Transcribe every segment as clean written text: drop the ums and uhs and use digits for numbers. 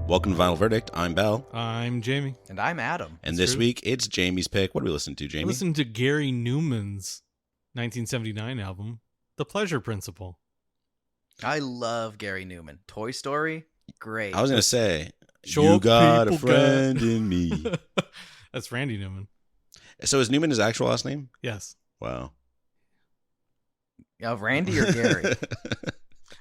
Welcome to Vinyl Verdict. I'm Bell. I'm Jamie. And I'm Adam. And this week, it's Jamie's pick. What are we listening to, Jamie? Listen to Gary Numan's 1979 album, The Pleasure Principle. I love Gary Numan. Toy Story, great. I was going to say, Show you got a people friend in me. That's Randy Newman. So is Newman his actual last name? Yes. Wow. Randy or Gary?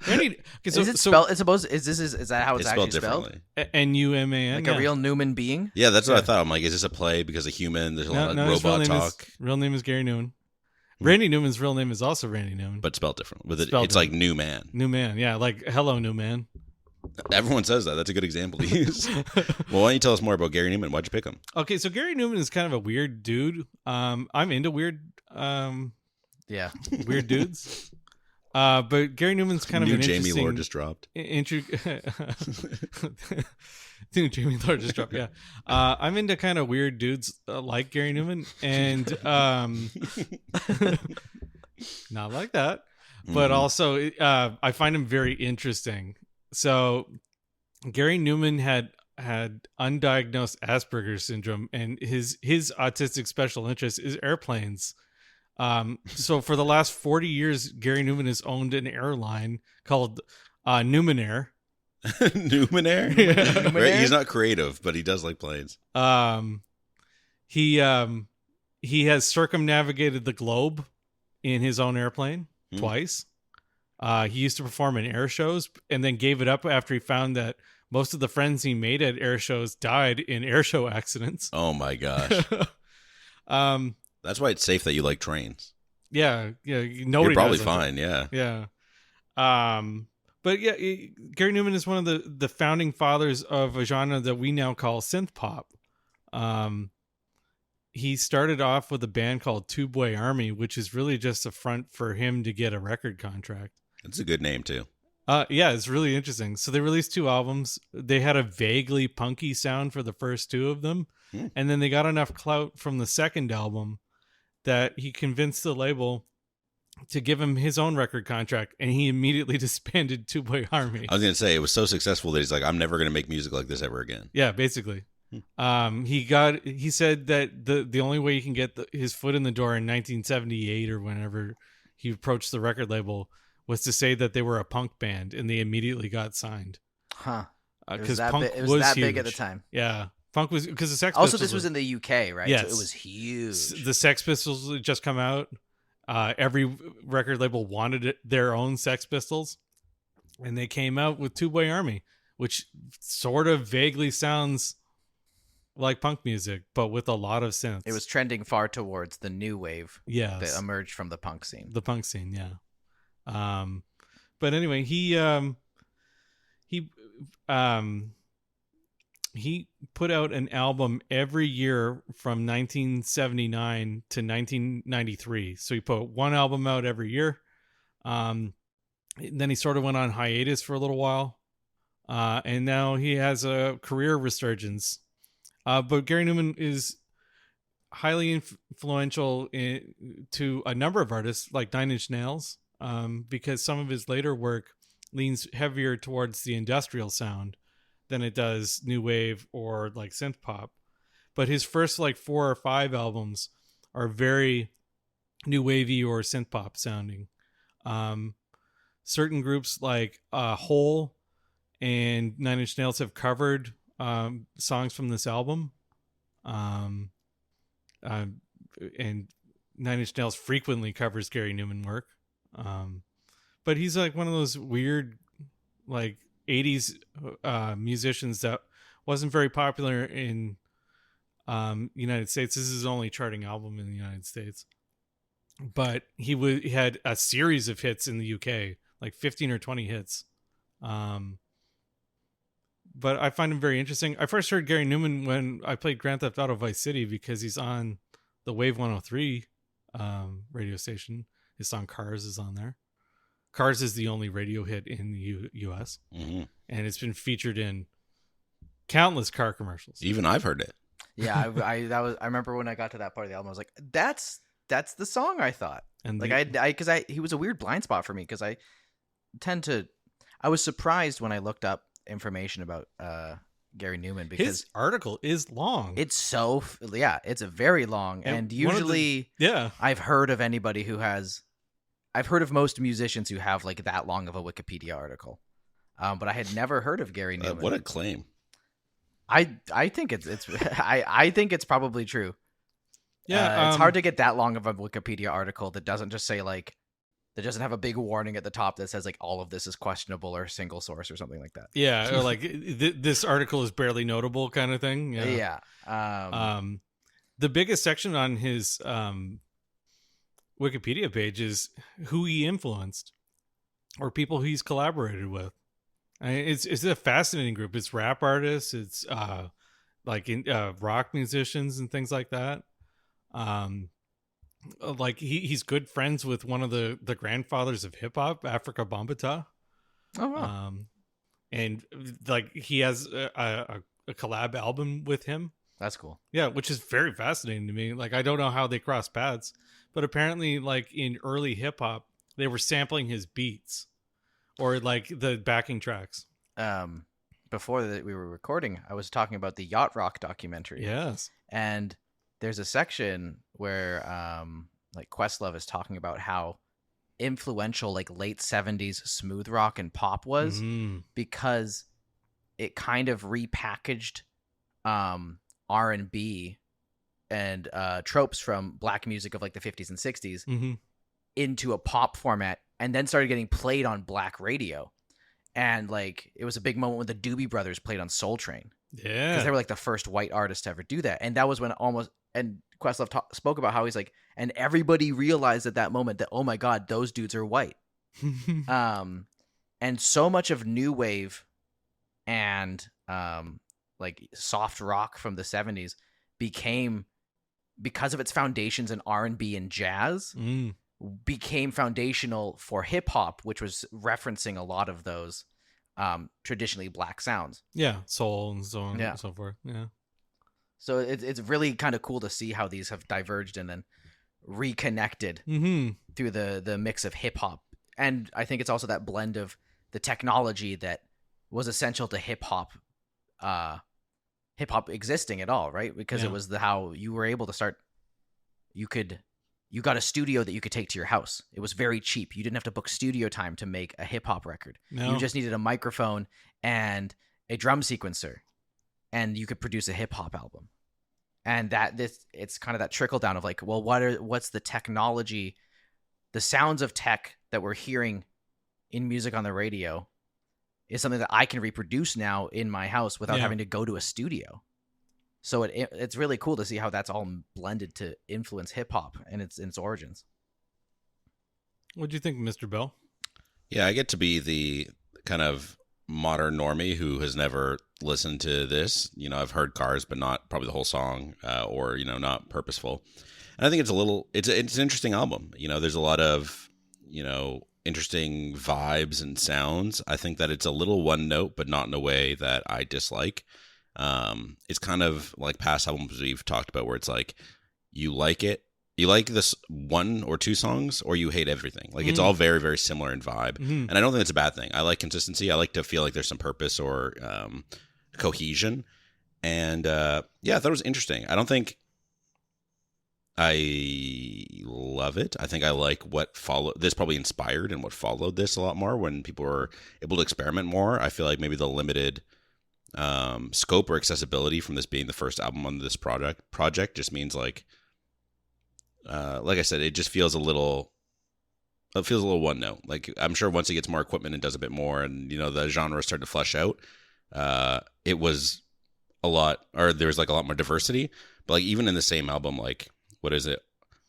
Randy. Okay, so, is it spelled? Is that how it's actually spelled? Numan. Like a real Newman being? Yeah, that's what I thought. I'm like, is this a play because of human? There's a lot of robot talk. Real name is Gary Newman. Randy Newman's real name is also Randy Newman, but spelled different. It's like New Man. New Man, yeah, like hello, New Man. Everyone says that. That's a good example to use. Well, why don't you tell us more about Gary Numan? Why'd you pick him? Okay, so Gary Numan is kind of a weird dude. I'm into weird, weird dudes. But Gary Newman's kind of an Jamie interesting... Lord just dropped. New Jamie Lord just dropped, yeah. I'm into kind of weird dudes like Gary Newman, and not like that, but also I find him very interesting. So Gary Newman had undiagnosed Asperger's syndrome, and his autistic special interest is airplanes. So for the last 40 years, Gary Newman has owned an airline called Numan Air. Numan Air? Yeah. Right? He's not creative, but he does like planes. He has circumnavigated the globe in his own airplane twice. He used to perform in air shows and then gave it up after he found that most of the friends he made at air shows died in air show accidents. Oh my gosh. That's why it's safe that you like trains. Yeah. You're probably fine. Yeah. But yeah, Gary Numan is one of the founding fathers of a genre that we now call synth-pop. He started off with a band called Tubeway Army, which is really just a front for him to get a record contract. It's a good name too. Yeah, it's really interesting. So they released 2 albums. They had a vaguely punky sound for the first 2 of them. And then they got enough clout from the second album that he convinced the label to give him his own record contract, and he immediately disbanded Tubeway Army. I was going to say, it was so successful that he's like, I'm never going to make music like this ever again. Yeah, basically. He said that the only way he can get his foot in the door in 1978 or whenever he approached the record label was to say that they were a punk band, and they immediately got signed. Huh. Because punk was that big at the time. Yeah. Punk was, because the Sex Pistols. Also, Pistols this was in the UK, right? Yes. So it was huge. The Sex Pistols had just come out. Every record label wanted their own Sex Pistols, and they came out with Tubeway Army, which sort of vaguely sounds like punk music, but with a lot of synths. It was trending far towards the new wave that emerged from the punk scene. The punk scene, yeah. But anyway, he put out an album every year from 1979 to 1993. So he put one album out every year. Then he sort of went on hiatus for a little while. And now he has a career resurgence. But Gary Numan is highly influential to a number of artists like Nine Inch Nails, because some of his later work leans heavier towards the industrial sound than it does new wave or like synth pop. But his first like 4 or 5 albums are very new wavy or synth pop sounding. Certain groups like Hole and Nine Inch Nails have covered songs from this album. And Nine Inch Nails frequently covers Gary Numan work. But he's like one of those weird like 80s musicians that wasn't very popular in United States. This is his only charting album in the United States, but he had a series of hits in the UK, like 15 or 20 hits. But I find him very interesting. I first heard Gary Numan when I played Grand Theft Auto Vice City because he's on the Wave 103 radio station. His song Cars is on there. Cars is the only radio hit in the U.S. And it's been featured in countless car commercials. Even I've heard it. Yeah, I remember when I got to that part of the album, I was like, that's the song I thought. And like he was a weird blind spot for me because I was surprised when I looked up information about Gary Numan because his article is long. It's it's very long, and usually I've heard of anybody who has. I've heard of most musicians who have like that long of a Wikipedia article, but I had never heard of Gary Numan. What a claim! I think it's I think it's probably true. Yeah, it's hard to get that long of a Wikipedia article that doesn't just say like that doesn't have a big warning at the top that says like all of this is questionable or single source or something like that. Yeah, or like this article is barely notable kind of thing. Yeah. The biggest section on his Wikipedia page is who he influenced or people he's collaborated with. It's a fascinating group. It's rap artists. It's rock musicians and things like that. Like he's good friends with one of the grandfathers of hip hop, Africa Bambaataa. Oh wow. And like he has a collab album with him. That's cool. Yeah, which is very fascinating to me. Like I don't know how they cross paths, but apparently like in early hip hop, they were sampling his beats or like the backing tracks. Before we were recording, I was talking about the Yacht Rock documentary. Yes. And there's a section where like Questlove is talking about how influential like late 70s smooth rock and pop was because it kind of repackaged R&B and tropes from black music of like the 50s and 60s into a pop format and then started getting played on black radio. And like it was a big moment when the Doobie Brothers played on Soul Train. Yeah. Because they were like the first white artists to ever do that. And that was when and Questlove spoke about how he's like, and everybody realized at that moment that, oh my God, those dudes are white. And so much of new wave and like soft rock from the 70s became, because of its foundations in R&B and jazz, became foundational for hip hop, which was referencing a lot of those traditionally black sounds. Yeah, soul and so on and so forth. Yeah. So it's really kind of cool to see how these have diverged and then reconnected through the mix of hip hop. And I think it's also that blend of the technology that was essential to hip hop existing at all, right? Because it was how you were able to start. You got a studio that you could take to your house. It was very cheap. You didn't have to book studio time to make a hip hop record. No. You just needed a microphone and a drum sequencer, and you could produce a hip hop album. And it's kind of that trickle down of like, well, what's the technology, the sounds of tech that we're hearing in music on the radio is something that I can reproduce now in my house without having to go to a studio. So it's really cool to see how that's all blended to influence hip hop and its origins. What do you think, Mr. Bell? Yeah, I get to be the kind of modern normie who has never listened to this. You know, I've heard Cars, but not probably the whole song, or not purposeful. And I think it's an interesting album. You know, there's a lot of interesting vibes and sounds. I think that it's a little one note, but not in a way that I dislike. It's kind of like past albums we've talked about where it's like you like this one or two songs, or you hate everything. Like it's all very, very similar in vibe. And I don't think it's a bad thing. I like consistency. I like to feel like there's some purpose or cohesion. And I thought it was interesting. I don't think I love it. I think I like what followed. This probably inspired and what followed this a lot more when people were able to experiment more. I feel like maybe the limited scope or accessibility from this being the first album on this project just means like I said, it just feels a little one note. Like I'm sure once he gets more equipment and does a bit more and the genre started to flesh out, it was a lot, or there was like a lot more diversity. But like even in the same album, like what is it,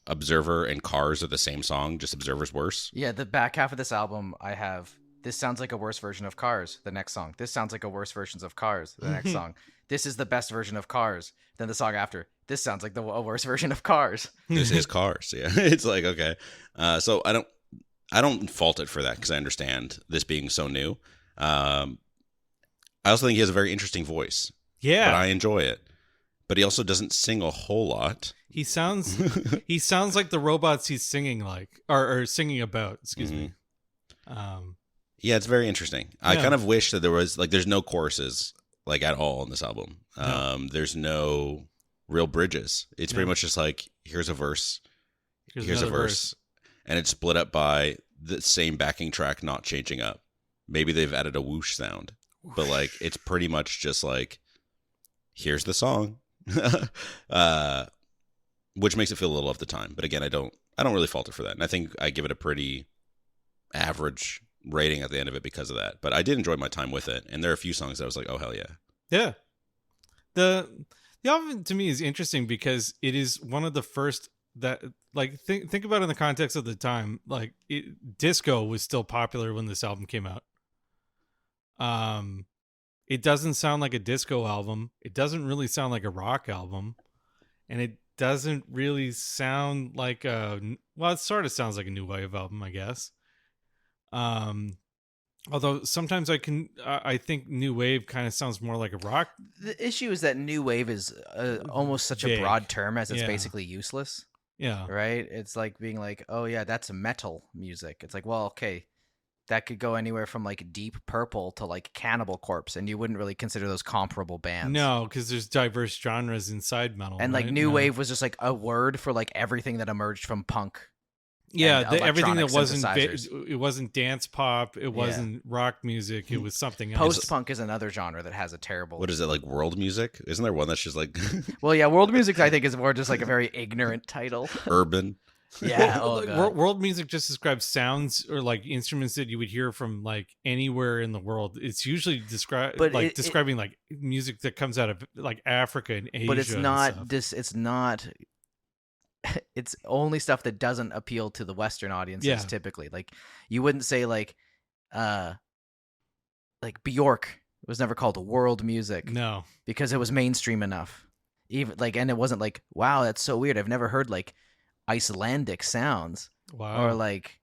Observer and Cars are the same song, just Observer's worse. Yeah, the back half of this album I have, this sounds like a worse version of Cars, the next song. This sounds like a worse version of Cars, the next song. This is the best version of Cars. Then the song after, this sounds like a worse version of Cars. This is Cars, yeah. It's like, okay. So I don't fault it for that because I understand this being so new. I also think he has a very interesting voice. Yeah. But I enjoy it. But he also doesn't sing a whole lot. He sounds like the robots he's singing like, or singing about, excuse me. Yeah, it's very interesting. I kind of wish that there was, like, there's no choruses. like at all on this album. No. There's no real bridges. It's pretty No. much just like, here's a verse, here's a another verse, and it's split up by the same backing track not changing up. Maybe they've added a whoosh sound, but like it's pretty much just like, here's the song, which makes it feel a little off the time. But again, I don't really falter for that, and I think I give it a pretty average rating at the end of it because of that. But I did enjoy my time with it, and there are a few songs that I was like, oh hell yeah. Yeah. The album to me is interesting because it is one of the first that, like, think about it in the context of the time. Like, disco was still popular when this album came out. It doesn't sound like a disco album. It doesn't really sound like a rock album, and it doesn't really sound like it sort of sounds like a new wave album, I guess. Although sometimes I think new wave kind of sounds more like a rock. The issue is that new wave is almost such a broad term as it's basically useless. Yeah. Right? It's like being like, oh yeah, that's metal music. It's like, well, okay, that could go anywhere from like Deep Purple to like Cannibal Corpse, and you wouldn't really consider those comparable bands. No, because there's diverse genres inside metal. And like right? new wave was just like a word for like everything that emerged from punk. Yeah, everything that synthesizers. it wasn't dance pop, it wasn't rock music, it was something else. Post-punk is another genre that has a terrible... What is it, like world music? Isn't there one that's just like... Well, yeah, world music I think is more just like a very ignorant title. Urban. Yeah, oh god. World music just describes sounds or like instruments that you would hear from like anywhere in the world. It's usually describing like music that comes out of like Africa and Asia. But it's not it's not... It's only stuff that doesn't appeal to the Western audiences typically. Like you wouldn't say like Bjork was never called world music. No. Because it was mainstream enough. Even like, and it wasn't like, wow, that's so weird. I've never heard like Icelandic sounds. Wow. Or like,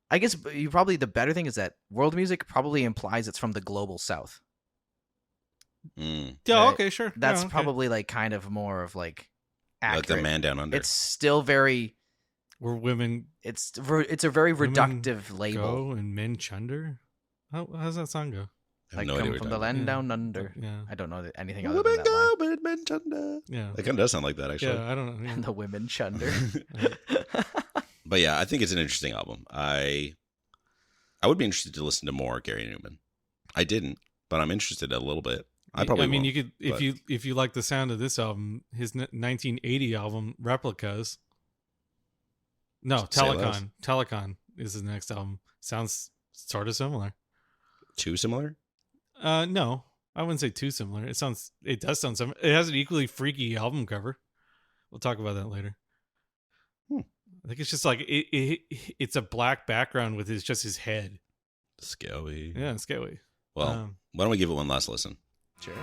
I guess the better thing is that world music probably implies it's from the global south. Mm. Yeah, okay, sure. That's yeah, okay. probably like kind of more of like accurate. Like the man down under. It's still very... Where women... It's a very reductive label. Go and men chunder? How's that song go? Like come from the land down under. Yeah. I don't know anything other than that line. Men chunder. Yeah. It kind of does sound like that, actually. Yeah, I don't know. Yeah. And the women chunder. But yeah, I think it's an interesting album. I would be interested to listen to more Gary Numan. I didn't, but I'm interested a little bit. I mean, you could if you like the sound of this album, his 1980 album Replicas. No, Telecon is his next album. Sounds sort of similar. Too similar? No, I wouldn't say too similar. It does sound similar. It has an equally freaky album cover. We'll talk about that later. I think it's just like it's a black background with just his head. Scary. Yeah, scary. Well, why don't we give it one last listen? Sure.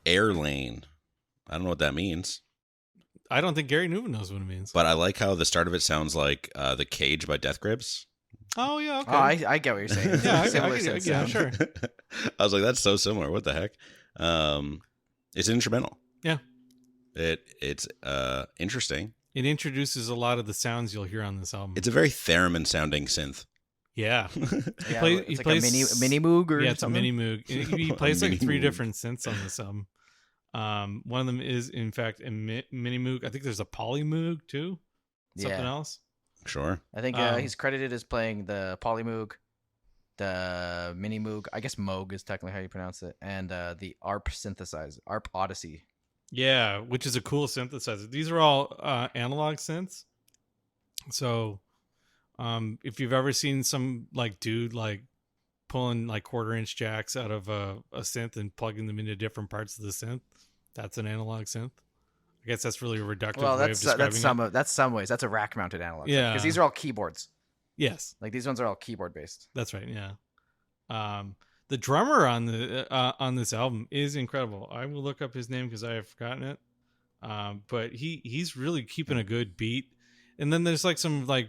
Air lane. I don't know what that means. I don't think Gary Numan knows what it means. But I like how the start of it sounds like The Cage by Death Grips. Oh, yeah, okay. Oh, I get what you're saying. Yeah, sure. I was like, that's so similar. What the heck? It's an instrumental. Yeah. It's interesting. It introduces a lot of the sounds you'll hear on this album. It's a very theremin sounding synth. Yeah. It's like a mini Moog or it's something? a mini Moog. He plays like three different synths on this album. One of them is, in fact, a mini Moog. I think there's a poly Moog too. Something else. Sure. I think he's credited as playing the poly Moog, the mini Moog. I guess Moog is technically how you pronounce it, and the ARP synthesizer, ARP Odyssey. Yeah, which is a cool synthesizer. These are all analog synths. So, if you've ever seen some like dude like pulling like 1/4-inch jacks out of a synth and plugging them into different parts of the synth, that's an analog synth. I guess that's really a reductive way of describing that's some ways. That's a rack-mounted analog. Yeah, because these are all keyboards. Yes, Like these ones are all keyboard based. that's right. Yeah. The drummer on this album is incredible. I will look up his name because I have forgotten it. But he's really keeping a good beat. And then there's like some like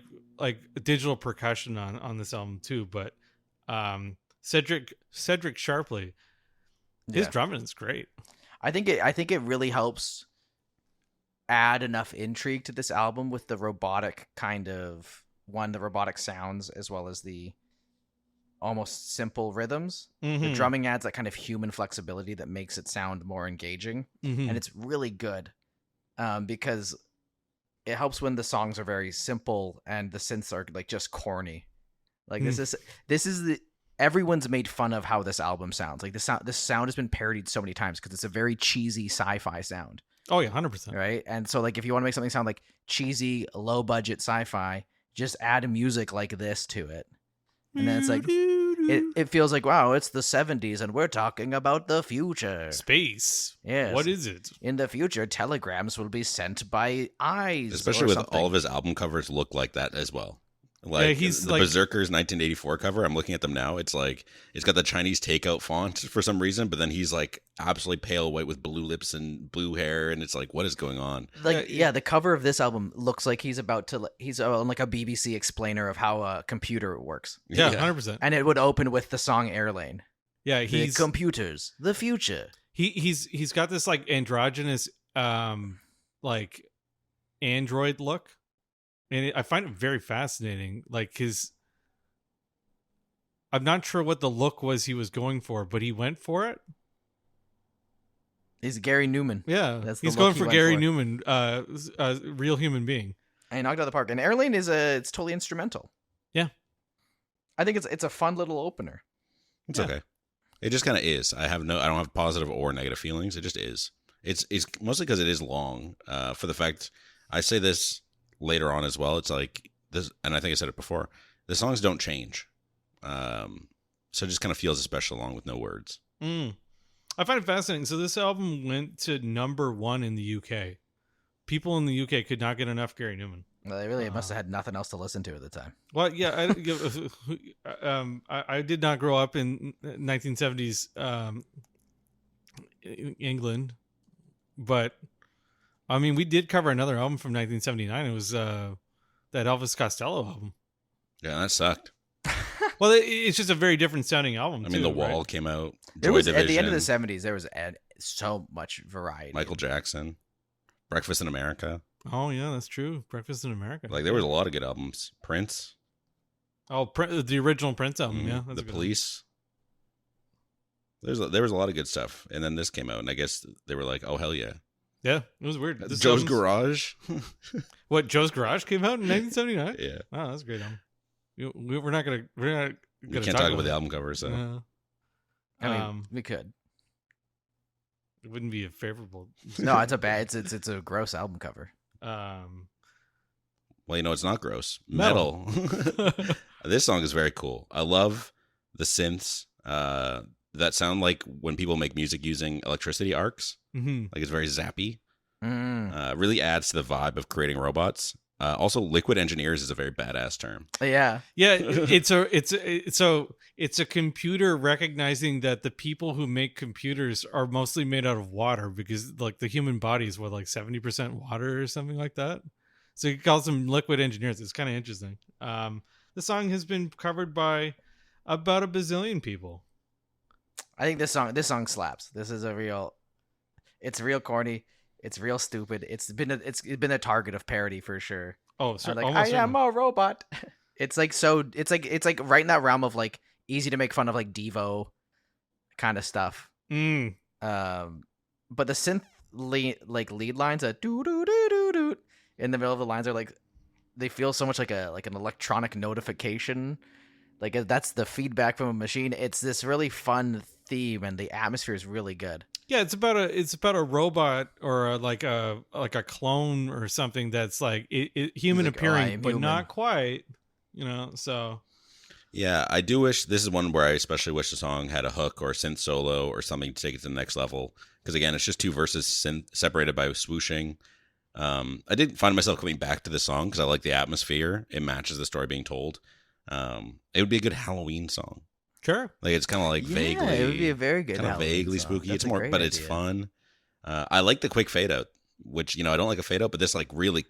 digital percussion on this album too. But Cedric Sharpley, his drumming is great. I think it really helps add enough intrigue to this album with the robotic the robotic sounds as well as the almost simple rhythms. The drumming adds that kind of human flexibility that makes it sound more engaging, and it's really good because it helps when the songs are very simple and the synths are like just corny. Like this is the everyone's made fun of how this album sounds. Like this sound has been parodied so many times because it's a very cheesy sci-fi sound. Oh yeah, 100%. Right, and so like if you want to make something sound like cheesy, low budget sci-fi, just add music like this to it. And then it's like, it feels like, wow, it's the 70s and we're talking about the future. Space. Yes. What is it? In the future, telegrams will be sent by eyes. Especially with all of his album covers look like that as well. Like he's the like, Berserker's 1984 cover, I'm looking at them now. It's like, it's got the Chinese takeout font for some reason, but then he's like absolutely pale white with blue lips and blue hair. And it's like, what is going on? Like, yeah, the cover of this album looks like he's on like a BBC explainer of how a computer works. Yeah, 100%. And it would open with the song Airlane. Yeah, the computers, the future. He's got this like androgynous, like android look. And I find it very fascinating. Like I'm not sure what the look was he was going for, but he went for it. He's Gary Numan. Yeah, That's he's going for Gary Numan, a real human being. And he knocked out the park. And Airlane it's totally instrumental. Yeah, I think it's a fun little opener. It's okay. It just kind of is. I don't have positive or negative feelings. It just is. It's mostly because it is long. For the fact I say this later on as well, it's like this, and I think I said it before, the songs don't change, so it just kind of feels special along with no words. I find it fascinating. So this album went to #1 in the UK. People in the UK could not get enough Gary Numan. Well, they really must have had nothing else to listen to at the time. Well, yeah, I did not grow up in 1970s England, but I mean, we did cover another album from 1979. It was that Elvis Costello album. Yeah, that sucked. Well, it's just a very different sounding album. I mean, The Wall came out. There was at the end of the 70s. There was so much variety. Michael Jackson, Breakfast in America. Oh yeah, that's true. Breakfast in America. Like there was a lot of good albums. Prince. Oh, the original Prince album. Yeah, that's The Police. There was a lot of good stuff, and then this came out, and I guess they were like, "Oh hell yeah!" Yeah, it was weird. Joe's Garage. What, Joe's Garage came out in 1979? Yeah. Oh, that's a great album. We're not gonna We can't talk about the album cover, so I mean, we could. It wouldn't be a favorable. No, it's a gross album cover. Well, it's not gross. Metal. This song is very cool. I love the synths that sound like when people make music using electricity arcs. Mm-hmm. Like it's very zappy. Really adds to the vibe of creating robots. Also, liquid engineers is a very badass term. Yeah. It's a computer recognizing that the people who make computers are mostly made out of water, because like the human body is like 70% water or something like that. So he calls them liquid engineers. It's kind of interesting. The song has been covered by about a bazillion people. I think this song slaps. This is it's real corny. It's real stupid. It's been a target of parody for sure. Oh, so like I am a robot. It's like right in that realm of like easy to make fun of, like Devo kind of stuff. But the synth lead lines are doo doo doo doo doo in the middle of the lines are like, they feel so much like an electronic notification. Like that's the feedback from a machine. It's this really fun theme, and the atmosphere is really good. Yeah, it's about a robot or like a clone or something that's like human like, appearing, but human. not quite. So. Yeah, I do wish, this is one where I especially wish the song had a hook or a synth solo or something to take it to the next level. Because again, it's just two verses separated by swooshing. I did find myself coming back to the song because I like the atmosphere. It matches the story being told. It would be a good Halloween song. Sure. Like it's kind of like vaguely, it would be a very good kind of Halloween vaguely song. spooky. That's It's a more, great but it's idea. fun. I like the quick fade out, which I don't like a fade out, but this like really,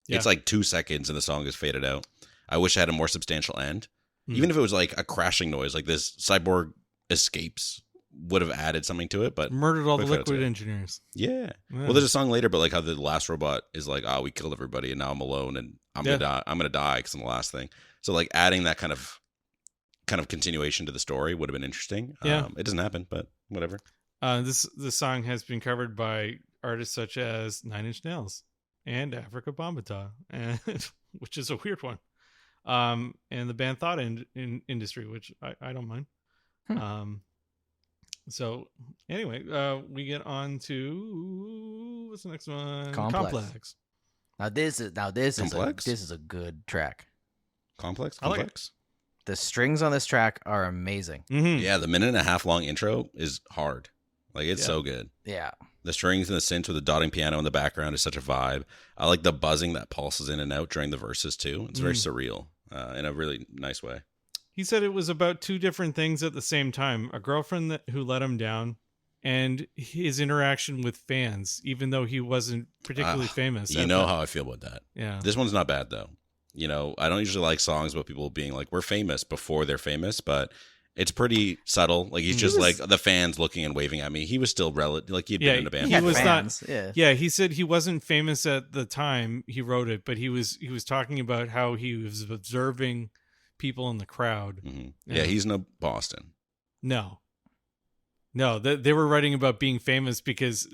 it's like 2 seconds and the song is faded out. I wish I had a more substantial end, even if it was like a crashing noise, like this cyborg escapes would have added something to it. But Murdered all the quick fade out's liquid good. engineers. Yeah. Yeah. Well, there's a song later, but like how the last robot is like, oh, we killed everybody and now I'm alone and I'm gonna die. I'm gonna die because I'm the last thing. So like adding that kind of continuation to the story would have been interesting. Yeah. It doesn't happen, but whatever. This song has been covered by artists such as Nine Inch Nails and Africa Bambaataa, and which is a weird one. And the band Thought Industry, which I don't mind. So anyway, we get on to what's the next one? Complex. Now this is Complex? this is a good track. Complex. I like it. The strings on this track are amazing. Mm-hmm. Yeah, the 1.5 minute long intro is hard. Like it's so good. Yeah. The strings and the synth with the dotting piano in the background is such a vibe. I like the buzzing that pulses in and out during the verses too. It's very surreal in a really nice way. He said it was about two different things at the same time: a girlfriend who let him down, and his interaction with fans, even though he wasn't particularly famous. You know how I feel about that. Yeah. This one's not bad though. I don't usually like songs about people being like, we're famous before they're famous, but it's pretty subtle. Like he's just like the fans looking and waving at me. He was still like he'd been in a band. He was fans. not. Yeah, he said he wasn't famous at the time he wrote it, but he was talking about how he was observing people in the crowd. Mm-hmm. Yeah, he's no Boston. No, they were writing about being famous because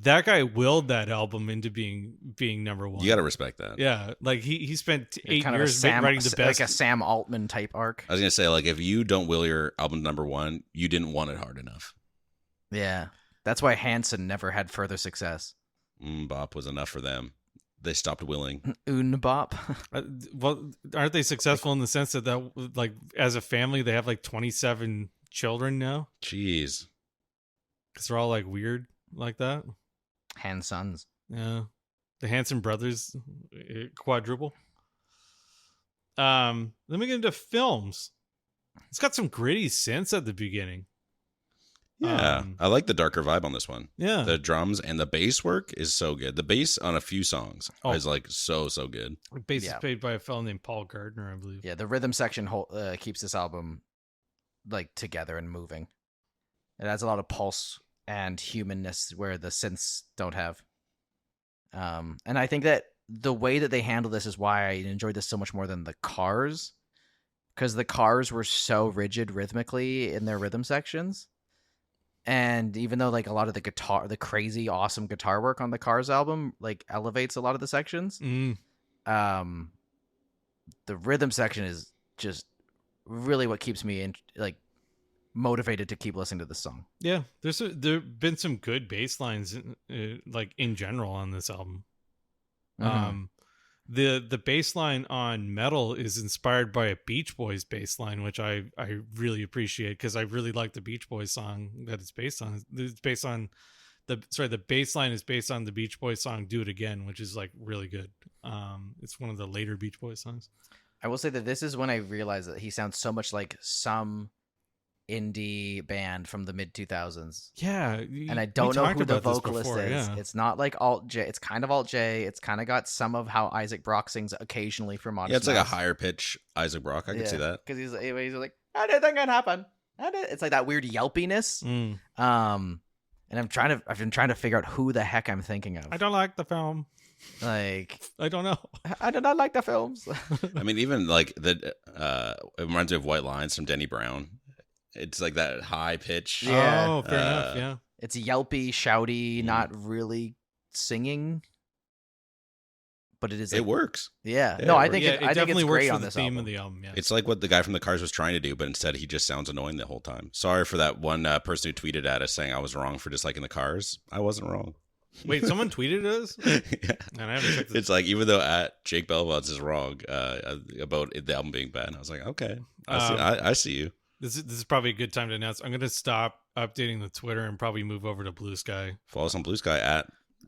that guy willed that album into being number one. You got to respect that. Yeah, like he spent 8 kind years of writing the best, like a Sam Altman type arc. I was gonna say, like, if you don't will your album number one, you didn't want it hard enough. Yeah, that's why Hanson never had further success. Bop was enough for them. They stopped willing. Bop. Well, aren't they successful in the sense that like as a family they have like 27 children now? Jeez, because they're all like weird like that. Hansons. Yeah, the Hanson brothers, quadruple. Let me get into films. It's got some gritty synths at the beginning. Yeah, I like the darker vibe on this one. Yeah, the drums and the bass work is so good. The bass on a few songs is like so good. The bass is played by a fellow named Paul Gardner, I believe. Yeah, the rhythm section keeps this album like together and moving. It has a lot of pulse and humanness where the synths don't have. And I think that the way that they handle this is why I enjoyed this so much more than the Cars, because the Cars were so rigid rhythmically in their rhythm sections. And even though like a lot of the crazy awesome guitar work on the Cars album like elevates a lot of the sections, the rhythm section is just really what keeps me motivated to keep listening to this song. Yeah, there've been some good bass lines like in general on this album. Mm-hmm. The bass line on Metal is inspired by a Beach Boys bass line, which I really appreciate because I really like the Beach Boys song that it's based on. It's based on the bass line is based on the Beach Boys song "Do It Again," which is like really good. It's one of the later Beach Boys songs. I will say that this is when I realized that he sounds so much like some indie band from the mid 2000s. Yeah, and I don't know who the vocalist is. Yeah. It's not like alt J. It's kind of alt J. It's kind of got some of how Isaac Brock sings occasionally for Modest. Yeah, it's like a higher pitch Isaac Brock. I can see that because he's like, "How did that gonna happen?" It's like that weird yelpiness. And I've been trying to figure out who the heck I'm thinking of. I don't like the film. Like I don't know. I do not like the films. I mean, even like it reminds me of White Lines from Denny Brown. It's like that high pitch. Yeah. Oh, fair enough. Yeah. It's yelpy, shouty, not really singing, but it is. It works. Yeah. No, I think it I think definitely it's works great for on the this theme album. of the album. Yeah. It's like what the guy from the Cars was trying to do, but instead he just sounds annoying the whole time. Sorry for that one person who tweeted at us saying I was wrong for disliking the Cars. I wasn't wrong. Wait, someone tweeted us? Yeah. And I haven't checked this. It's like, even though at Jake Belvots is wrong about the album being bad, I was like, okay, I see you. This is probably a good time to announce. I'm going to stop updating the Twitter and probably move over to Blue Sky. Follow us on Blue Sky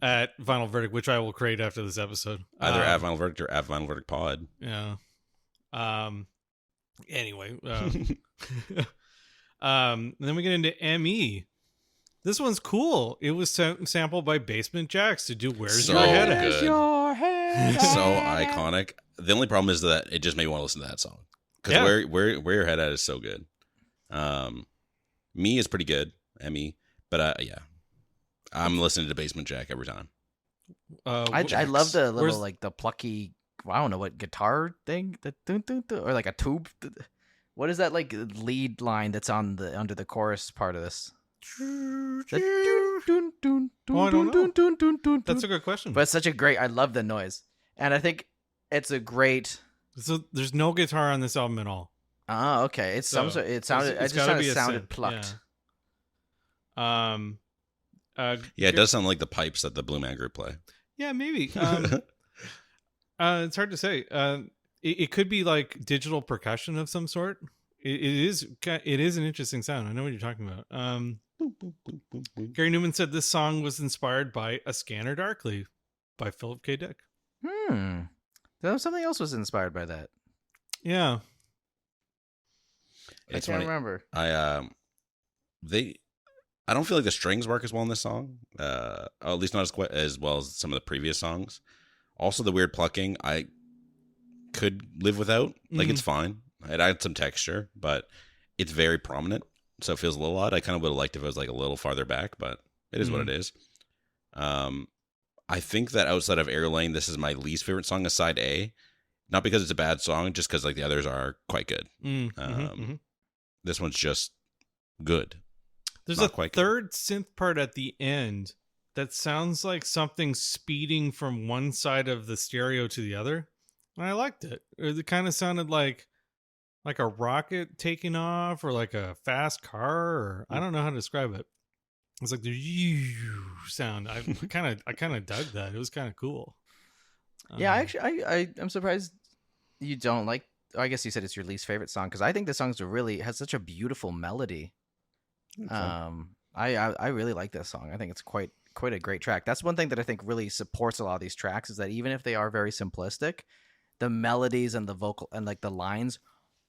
at Vinyl Verdict, which I will create after this episode. Either at Vinyl Verdict or at Vinyl Verdict Pod. Yeah. Anyway, then we get into ME. This one's cool. It was sampled by Basement Jaxx to do "Where's So Your Head At?" good. Your head So at? iconic. The only problem is that it just made me want to listen to that song because Yeah. where your head at is so good. Me is pretty good. Me, but yeah, I'm listening to Basement Jack every time. I love the Where's- little like the plucky. I don't know what guitar thing, the dun, dun, dun, or like a tube. What is that like lead line that's on the under the chorus part of this? The dun, dun, dun, Oh, I don't dun, dun, know. dun, dun, dun, That's a dun. good question. But it's such a great. I love the noise, and I think it's a great. So there's no guitar on this album at all. Ah, okay. It's some So, sort. It sounded. I it's just gotta thought be it a sounded synth, plucked. Yeah. Yeah, it does sound like the pipes that the Blue Man Group play. Yeah, maybe. It's hard to say. It could be like digital percussion of some sort. It is an interesting sound. I know what you're talking about. Gary Numan said this song was inspired by "A Scanner Darkly" by Philip K. Dick. Something else was inspired by that. Yeah. It's I can't funny. remember. I don't feel like the strings work as well in this song. At least not as well as some of the previous songs. Also, the weird plucking I could live without. Like it's fine. It adds some texture, but it's very prominent, so it feels a little odd. I kind of would have liked if it was like a little farther back, but it is what it is. I think that outside of Airlane, this is my least favorite song aside A. Not because it's a bad song, just because like the others are quite good. This one's just good. There's Not a quite third synth part at the end that sounds like something speeding from one side of the stereo to the other. And I liked it. It kind of sounded like a rocket taking off or like a fast car, or I don't know how to describe it. It's like the sound. I kind of dug that. It was kind of cool. Yeah, actually, I'm surprised you don't like. I guess you said it's your least favorite song because I think the song's has such a beautiful melody. Okay. I really like this song. I think it's quite a great track. That's one thing that I think really supports a lot of these tracks is that even if they are very simplistic, the melodies and the vocal and like the lines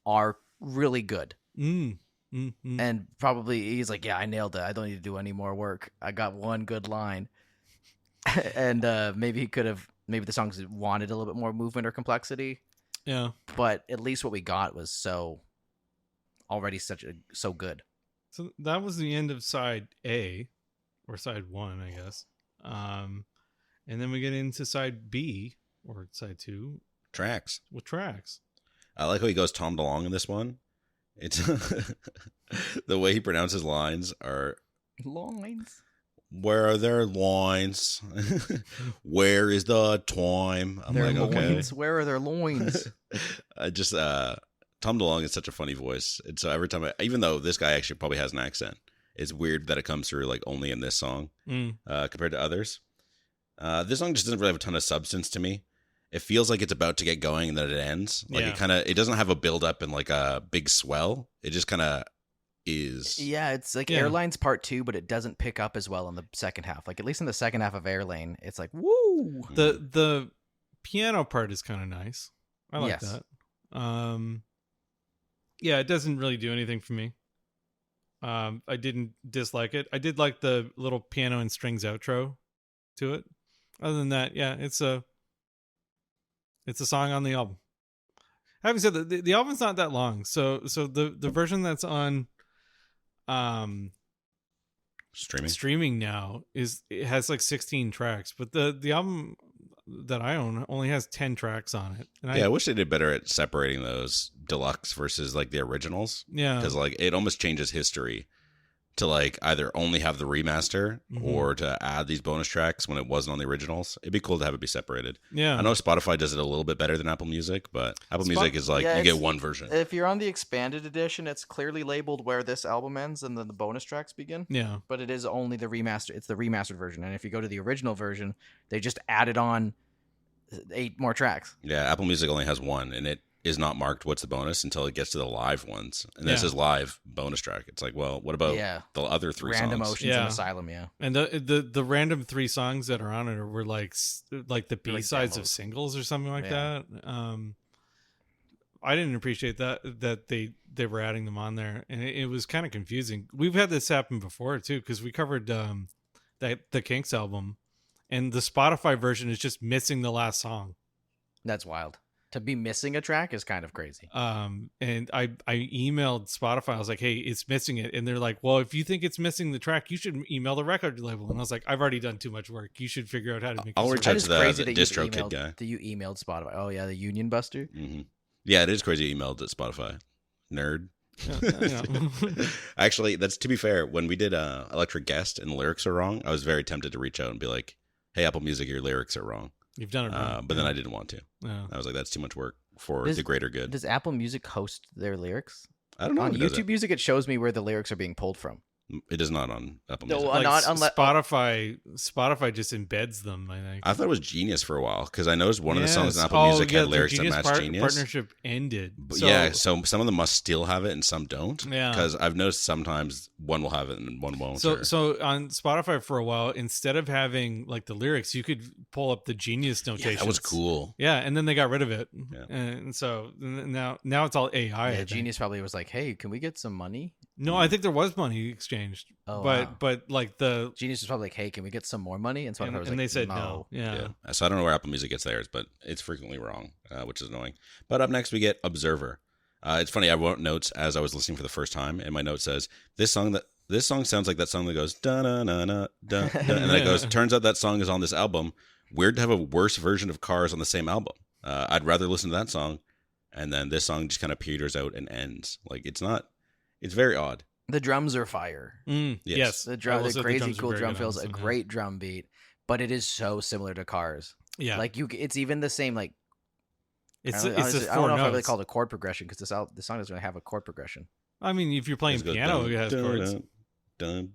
are really good. And probably he's like, yeah, I nailed it. I don't need to do any more work. I got one good line. And maybe the songs wanted a little bit more movement or complexity. Yeah. But at least what we got was so good. So that was the end of side A, or side 1, I guess. And then we get into side B, or side 2. Tracks. With tracks. I like how he goes Tom DeLonge in this one. It's the way he pronounces lines are Lines. where are their lines? Where is the time? I'm Their like, okay. loins. Where are their loins? I just Tom DeLonge is such a funny voice. And so every time even though this guy actually probably has an accent, it's weird that it comes through like only in this song compared to others. This song just doesn't really have a ton of substance to me. It feels like it's about to get going and then it ends. Like it doesn't have a build up and like a big swell. It just kind of is. Yeah, it's like Airline's part 2, but it doesn't pick up as well in the second half. Like at least in the second half of Airlane, it's like woo. The piano part is kind of nice. I like that. Yeah, it doesn't really do anything for me. I didn't dislike it. I did like the little piano and strings outro to it. Other than that, yeah, it's a song on the album. Having said that, the album's not that long, so the version that's on streaming now it has like 16 tracks, but the album that I own only has 10 tracks on it. And I wish they did better at separating those deluxe versus like the originals. Yeah, because like it almost changes history to like either only have the remaster or to add these bonus tracks when it wasn't on the originals. It'd be cool to have it be separated. Yeah, I know Spotify does it a little bit better than Apple Music, but Apple Music is like you get one version. If you're on the expanded edition, it's clearly labeled where this album ends and then the bonus tracks begin. Yeah, but it is only the remaster. It's the remastered version, and if you go to the original version, they just added on 8 more tracks. Yeah, Apple Music only has one, and it is not marked what's the bonus until it gets to the live ones, and this is live bonus track. It's like, well, what about the other 3 Random songs? Oceans and Asylum, and the random 3 songs that are on it were like the B sides of singles or something like that. I didn't appreciate that they were adding them on there, and it was kind of confusing. We've had this happen before too, because we covered the Kinks album, and the Spotify version is just missing the last song. That's wild. To be missing a track is kind of crazy. And I emailed Spotify. I was like, hey, it's missing it. And they're like, well, if you think it's missing the track, you should email the record label. And I was like, I've already done too much work. You should figure out how to make I'll this reach work. out to the distro kid guy. That you emailed Spotify. Oh yeah, the Union Buster. Mm-hmm. Yeah, it is crazy you emailed at Spotify. Nerd. Yeah. Actually, that's to be fair. When we did Electric Guest and the lyrics are wrong, I was very tempted to reach out and be like, hey, Apple Music, your lyrics are wrong. You've done it wrong. But then I didn't want to. Yeah. I was like, that's too much work for the greater good. Does Apple Music host their lyrics? I don't know. On YouTube Music, it shows me where the lyrics are being pulled from. It is not on Apple No, Music. not Spotify just embeds them, I think. I thought it was Genius for a while because I noticed one of the songs in Apple Music had lyrics that matched Genius. Partnership ended. So some of them must still have it and some don't. Yeah. Because I've noticed sometimes one will have it and one won't. So on Spotify for a while, instead of having like the lyrics, you could pull up the Genius notations. Yeah, that was cool. Yeah, and then they got rid of it. Yeah. And so now it's all AI. Yeah, Genius probably was like, hey, can we get some money? No, I think there was money exchanged. But like the Genius was probably like, hey, can we get some more money? And Spotify was like, they said no. Yeah. So I don't know where Apple Music gets theirs, but it's frequently wrong, which is annoying. But up next we get Observer. It's funny, I wrote notes as I was listening for the first time, and my note says this song sounds like that song that goes da na na na da, and then it goes. Turns out that song is on this album. Weird to have a worse version of Cars on the same album. I'd rather listen to that song, and then this song just kind of peters out and ends. Like it's very odd. The drums are fire. Yes. The crazy cool drum fills, a great drum beat, but it is so similar to Cars. Yeah. Like it's even the same, like, I don't know four if I really notes. call it a chord progression because the song doesn't really have a chord progression. I mean, if you're playing piano, it has chords. Dun.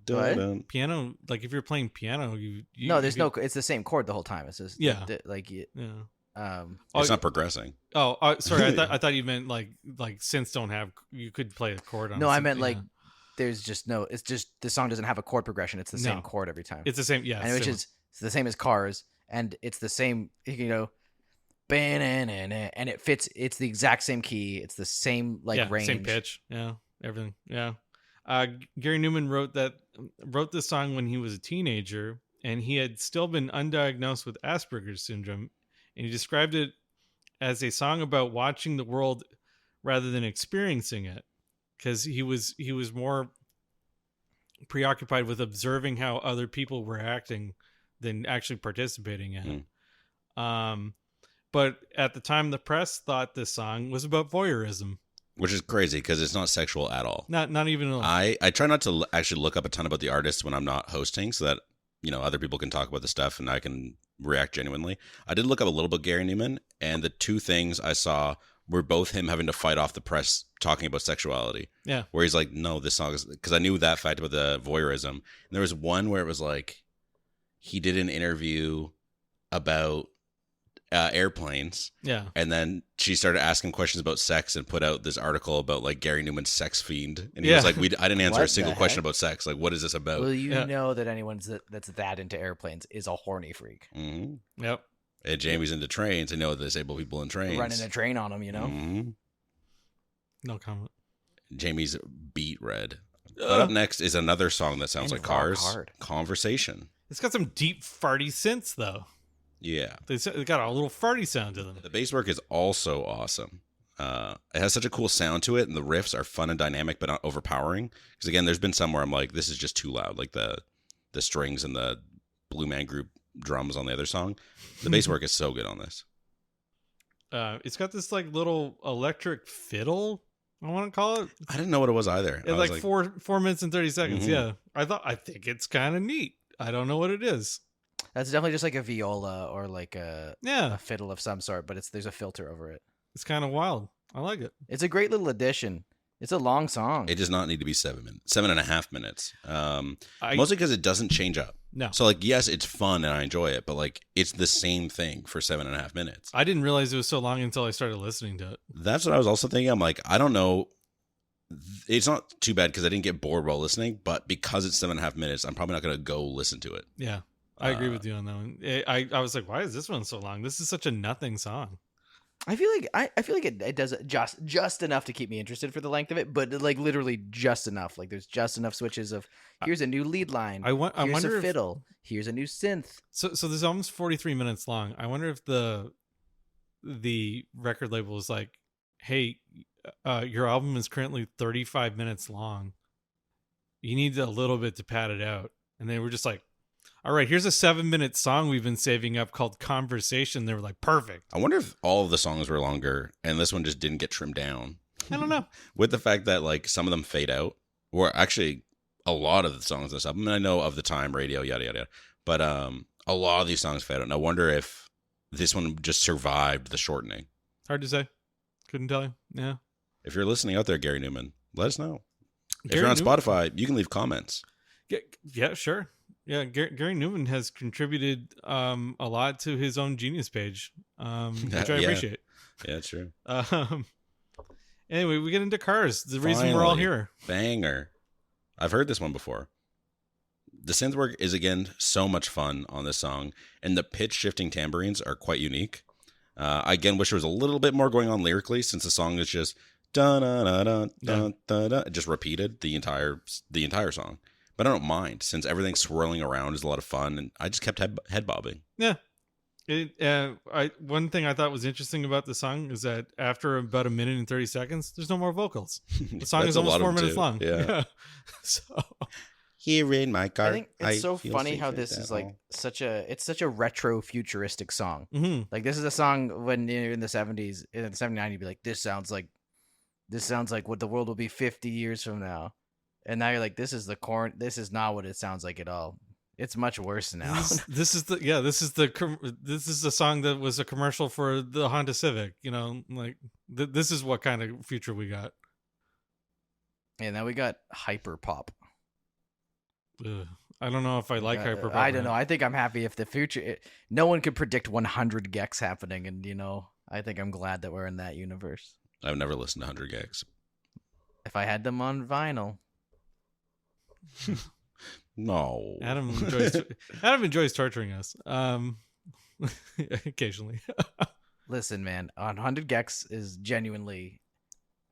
Piano, like if you're playing piano, you no, there's no. It's the same chord the whole time. It's just It's not progressing. Oh, sorry. I thought you meant like synths don't have. You could play a chord on. No, I meant like there's just no. It's just the song doesn't have a chord progression. It's the same chord every time. It's the same. Yeah, and which is it's the same as Cars, and it's the same. And it fits. It's the exact same key. It's the same range, same pitch. Yeah, everything. Yeah. Gary Numan wrote this song when he was a teenager, and he had still been undiagnosed with Asperger's syndrome, and he described it as a song about watching the world rather than experiencing it, because he was more preoccupied with observing how other people were acting than actually participating in it. But at the time, the press thought this song was about voyeurism. Which is crazy because it's not sexual at all. Not even a little. I try not to actually look up a ton about the artists when I'm not hosting so that, other people can talk about the stuff and I can react genuinely. I did look up a little bit Gary Numan, and the two things I saw were both him having to fight off the press talking about sexuality. Yeah. Where he's like, no, this song is... Because I knew that fact about the voyeurism. And there was one where it was like, he did an interview about... airplanes. Yeah. And then she started asking questions about sex and put out this article about like Gary Newman's sex fiend. And he was like, I didn't answer a single question about sex. Like, what is this about? Well, you know that anyone that's that into airplanes is a horny freak. Mm-hmm. Yep. And Jamie's into trains. I know the disabled people in trains. Running a train on them, Mm-hmm. No comment. Jamie's beat red. But up next is another song that sounds like Cars. Hard. Conversation. It's got some deep farty synths though. Yeah. They got a little farty sound to them. The bass work is also awesome. It has such a cool sound to it, and the riffs are fun and dynamic, but not overpowering. Because again, there's been some where I'm like, this is just too loud. Like the strings and the Blue Man Group drums on the other song. The bass work is so good on this. It's got this like little electric fiddle, I want to call it. I didn't know what it was either. It's like 4 minutes and 30 seconds. Mm-hmm. Yeah. I think it's kind of neat. I don't know what it is. That's definitely just like a viola or like a fiddle of some sort, but there's a filter over it. It's kind of wild. I like it. It's a great little addition. It's a long song. It does not need to be 7.5 minutes. Mostly because it doesn't change up. No. So like, yes, it's fun and I enjoy it, but like, it's the same thing for 7.5 minutes. I didn't realize it was so long until I started listening to it. That's what I was also thinking. I'm like, I don't know. It's not too bad because I didn't get bored while listening, but because it's 7.5 minutes, I'm probably not going to go listen to it. Yeah. I agree with you on that one. I was like, why is this one so long? This is such a nothing song. I feel like it does just enough to keep me interested for the length of it, but like literally just enough. Like there's just enough switches of here's a new lead line. I Here's wonder a fiddle. Here's a new synth. So this album's 43 minutes long. I wonder if the record label is like, hey, your album is currently 35 minutes long. You need a little bit to pad it out. And they were just like, all right, here's a 7-minute song we've been saving up called Conversation. They were like, perfect. I wonder if all of the songs were longer and this one just didn't get trimmed down. I don't know. With the fact that like some of them fade out, or actually a lot of the songs in this album, and I know Of the Time, Radio, yada, yada, yada, but a lot of these songs fade out. And I wonder if this one just survived the shortening. Hard to say. Couldn't tell you. Yeah. If you're listening out there, Gary Numan, let us know. If Gary you're on Numan- Spotify, you can leave comments. Yeah, sure. Yeah, Gary Numan has contributed a lot to his own Genius page, which I appreciate. Yeah, it's true. Anyway, we get into Cars, the reason we're all Finally. here. Banger. I've heard this one before. The synth work is, again, so much fun on this song, and the pitch-shifting tambourines are quite unique. I, again, wish there was a little bit more going on lyrically, since the song is just da-da-da-da-da-da, just repeated the entire song. But I don't mind, since everything swirling around is a lot of fun, and I just kept head bobbing. Yeah. One thing I thought was interesting about the song is that after about a minute and 30 seconds, there's no more vocals. The song is almost 4 minutes long. Yeah. So here in my car, I think it's so feel funny safe how at this is all. like such a retro futuristic song. mhm. Like this is a song when you're in the 70s, in the 79, you'd be like, this sounds like what the world will be 50 years from now. And now you're like, this is not what it sounds like at all. It's much worse now. This is the song that was a commercial for the Honda Civic. You know, like this is what kind of future we got. And now we got hyper pop. Ugh. I don't know if I like hyper. I don't know. I think I'm happy if the future. No one could predict 100 gex happening, and I think I'm glad that we're in that universe. I've never listened to 100 Gex. If I had them on vinyl. No. Adam enjoys torturing us. Occasionally. Listen, man, on 100 gex is genuinely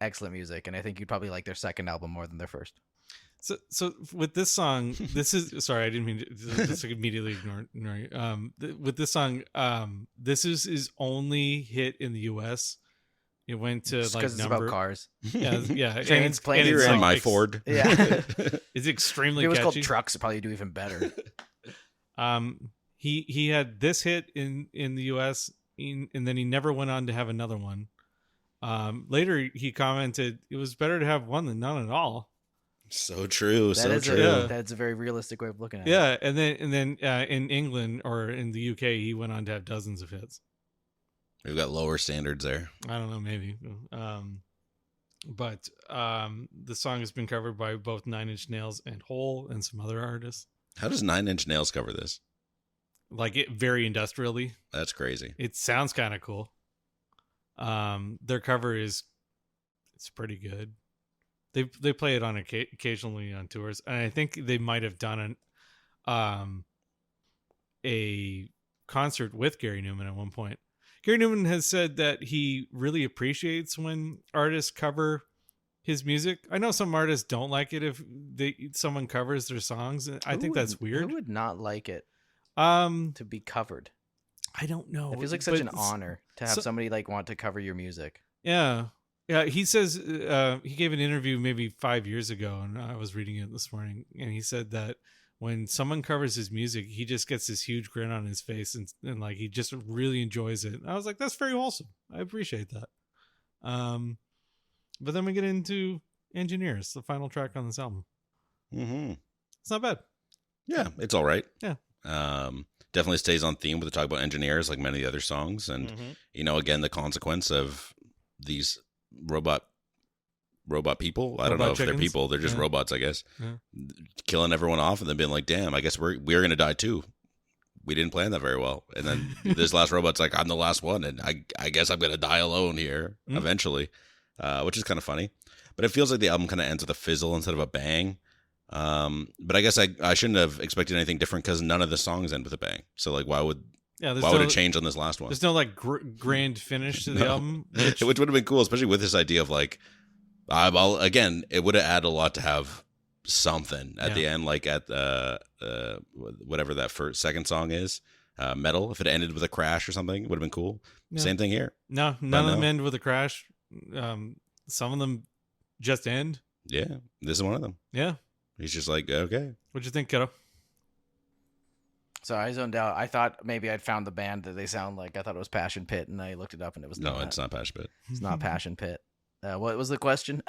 excellent music, and I think you'd probably like their second album more than their first. So with this song, this is sorry, I didn't mean to just immediately ignore you. With this song, this is his only hit in the US. It went to Just like because it's number about cars. yeah. Trains, planes, Here it's in like- my Ford. Yeah. It's If extremely it was called catchy. Trucks, it'd probably do even better. He had this hit in the US, and then he never went on to have another one. Later he commented it was better to have one than none at all. So true. That So is true. that's a very realistic way of looking at it. Yeah, and then in England or in the UK he went on to have dozens of hits. We've got lower standards there. I don't know, maybe. But the song has been covered by both Nine Inch Nails and Hole and some other artists. How does 9 Inch Nails cover this? Like it very industrially. That's crazy. It sounds kind of cool. Their cover it's pretty good. They play it on occasionally on tours, and I think they might have done a concert with Gary Numan at one point. Gary Numan has said that he really appreciates when artists cover his music. I know some artists don't like it if someone covers their songs. I think that's weird. Who would not like it To to be covered? I don't know. It feels like such an But honor to have somebody like want to cover your music. Yeah. Yeah, he says he gave an interview maybe 5 years ago, and I was reading it this morning, and he said that when someone covers his music, he just gets this huge grin on his face, and like he just really enjoys it. And I was like, that's very wholesome. I appreciate that. But then we get into Engineers, the final track on this album. Mm-hmm. It's not bad. Yeah, it's all right. Yeah. Definitely stays on theme with the talk about engineers, like many other songs, and again, the consequence of these robot people. I don't know if they're chickens? people; they're just Yeah. robots, I guess. Yeah. Killing everyone off, and then being like, "Damn, I guess we're gonna die too." We didn't plan that very well, and then this last robot's like, "I'm the last one, and I guess I'm gonna die alone here eventually," which is kind of funny. But it feels like the album kind of ends with a fizzle instead of a bang. But I guess I shouldn't have expected anything different because none of the songs end with a bang. So like, why would Yeah, Why would it change on this last one? There's no like grand finish to the No. album, Which would have been cool, especially with this idea of like, well, again, it would have added a lot to have something at the end, like at whatever that second song is, metal. If it ended with a crash or something, it would have been cool. Yeah. Same thing here. No, none of them end with a crash. Some of them just end. Yeah, this is one of them. Yeah. He's just like, okay. What'd you think, kiddo? So I zoned out. I thought maybe I'd found the band that they sound like. I thought it was Passion Pit, and I looked it up, and it was not. No, it's not Passion Pit. It's not Passion Pit. What was the question?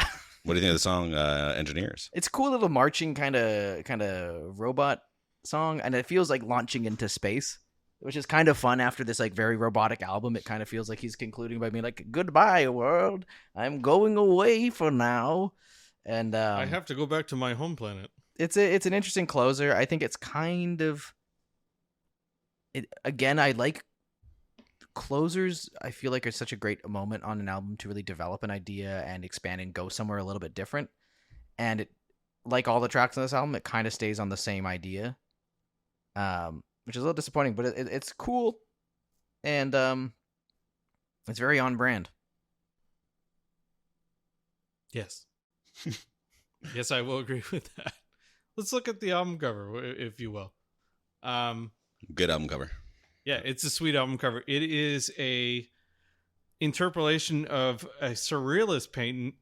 What do you think of the song Engineers? It's a cool little marching kind of robot song, and it feels like launching into space, which is kind of fun after this like very robotic album. It kind of feels like he's concluding by being like, "Goodbye, world. I'm going away for now." And I have to go back to my home planet. It's an interesting closer. I think it's kind of again, I like closers. I feel like are such a great moment on an album to really develop an idea and expand and go somewhere a little bit different. And it, like all the tracks on this album, it kind of stays on the same idea, which is a little disappointing. But it's cool, and it's very on brand. Yes. Yes, I will agree with that. Let's look at the album cover, if you will. Good album cover. Yeah, it's a sweet album cover. It is a interpolation of a surrealist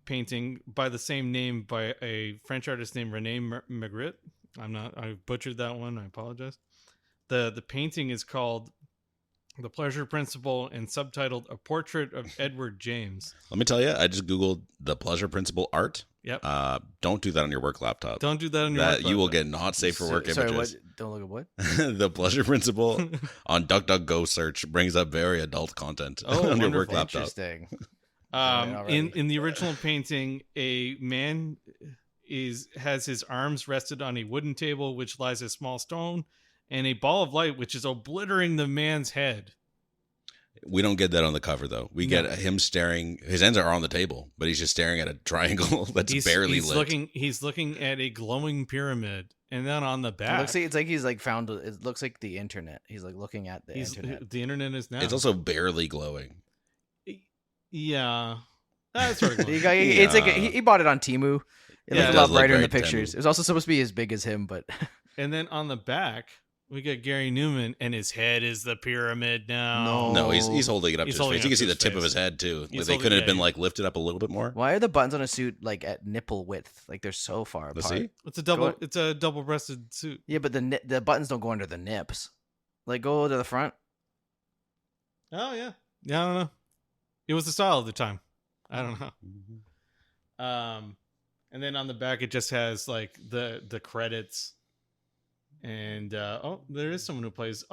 painting by the same name by a French artist named René Magritte. I butchered that one. I apologize. The painting is called The Pleasure Principle and subtitled A Portrait of Edward James. Let me tell you, I just Googled The Pleasure Principle art. Yep. Don't do that on your work laptop. Don't do that on your work laptop. You will get not safe for work images. Sorry, what? Don't look at what? The Pleasure Principle on DuckDuckGo search brings up very adult content on your work laptop. Interesting. In the original painting, a man has his arms rested on a wooden table, which lies a small stone, and a ball of light, which is obliterating the man's head. We don't get that on the cover, though. We get him staring. His hands are on the table, but he's just staring at a triangle that's barely lit. He's looking at a glowing pyramid, and then on the back, it's like he's like found. It looks like the internet. He's like looking at the internet. The internet is now. It's also barely glowing. Yeah, that's sort of glowing. It's like he bought it on Temu. It looked a lot brighter in the pictures. Temu. It was also supposed to be as big as him, but. And then on the back, we get Gary Numan, and his head is the pyramid now. No, he's holding it up to his face. You can see the tip of his head too. They couldn't have been like lifted up a little bit more. Why are the buttons on a suit like at nipple width? Like they're so far apart. See? It's a double-breasted suit. Yeah, but the buttons don't go under the nips. Like go to the front. Oh yeah, I don't know. It was the style of the time. I don't know. Mm-hmm. And then on the back, it just has like the credits. And there is someone who plays.